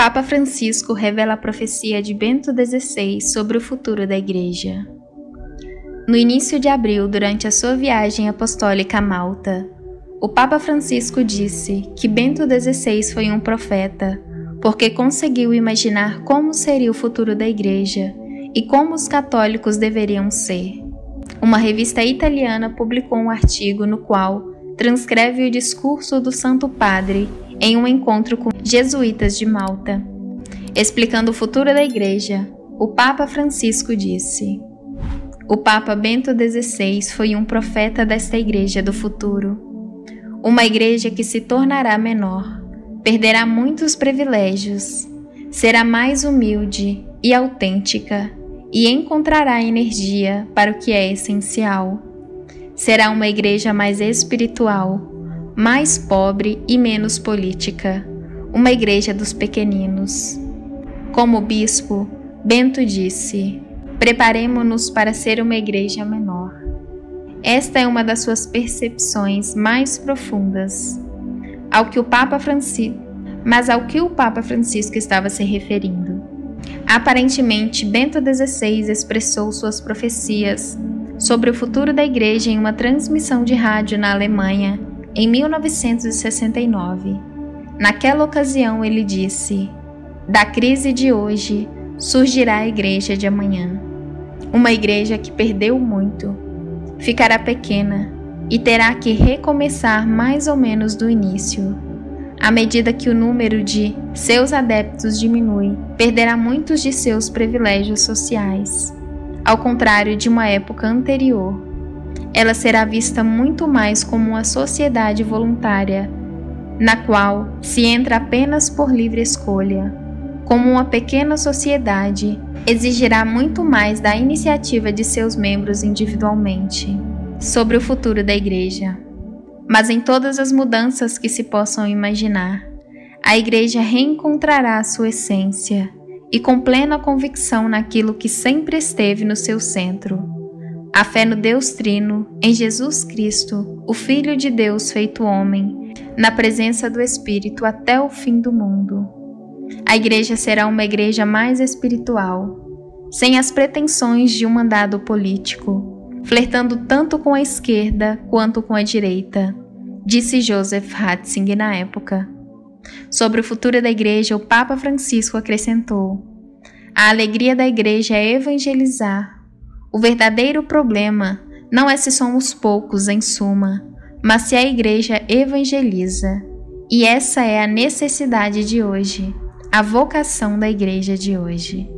Papa Francisco revela a profecia de Bento XVI sobre o futuro da Igreja. No início de abril, durante a sua viagem apostólica a Malta, o Papa Francisco disse que Bento XVI foi um profeta, porque conseguiu imaginar como seria o futuro da Igreja e como os católicos deveriam ser. Uma revista italiana publicou um artigo no qual transcreve o discurso do Santo Padre em um encontro com jesuítas de Malta. Explicando o futuro da Igreja, o Papa Francisco disse: o Papa Bento XVI foi um profeta desta Igreja do futuro. Uma Igreja que se tornará menor, perderá muitos privilégios, será mais humilde e autêntica e encontrará energia para o que é essencial. Será uma Igreja mais espiritual, mais pobre e menos política, uma Igreja dos pequeninos. Como bispo, Bento disse: preparemo-nos para ser uma Igreja menor. Esta é uma das suas percepções mais profundas. Ao que o Papa Francisco estava se referindo. Aparentemente, Bento XVI expressou suas profecias sobre o futuro da Igreja em uma transmissão de rádio na Alemanha em 1969. Naquela ocasião ele disse: da crise de hoje surgirá a Igreja de amanhã. Uma Igreja que perdeu muito, ficará pequena e terá que recomeçar mais ou menos do início. À medida que o número de seus adeptos diminui, perderá muitos de seus privilégios sociais. Ao contrário de uma época anterior, ela será vista muito mais como uma sociedade voluntária, na qual se entra apenas por livre escolha. Como uma pequena sociedade, exigirá muito mais da iniciativa de seus membros individualmente. Sobre o futuro da Igreja. Mas em todas as mudanças que se possam imaginar, a Igreja reencontrará a sua essência e com plena convicção naquilo que sempre esteve no seu centro: a fé no Deus Trino, em Jesus Cristo, o Filho de Deus feito homem, na presença do Espírito até o fim do mundo. A Igreja será uma Igreja mais espiritual, sem as pretensões de um mandado político, flertando tanto com a esquerda quanto com a direita, disse Joseph Ratzinger na época. Sobre o futuro da Igreja, o Papa Francisco acrescentou: a alegria da Igreja é evangelizar. O verdadeiro problema não é se somos poucos em suma, mas se a Igreja evangeliza. E essa é a necessidade de hoje, a vocação da Igreja de hoje.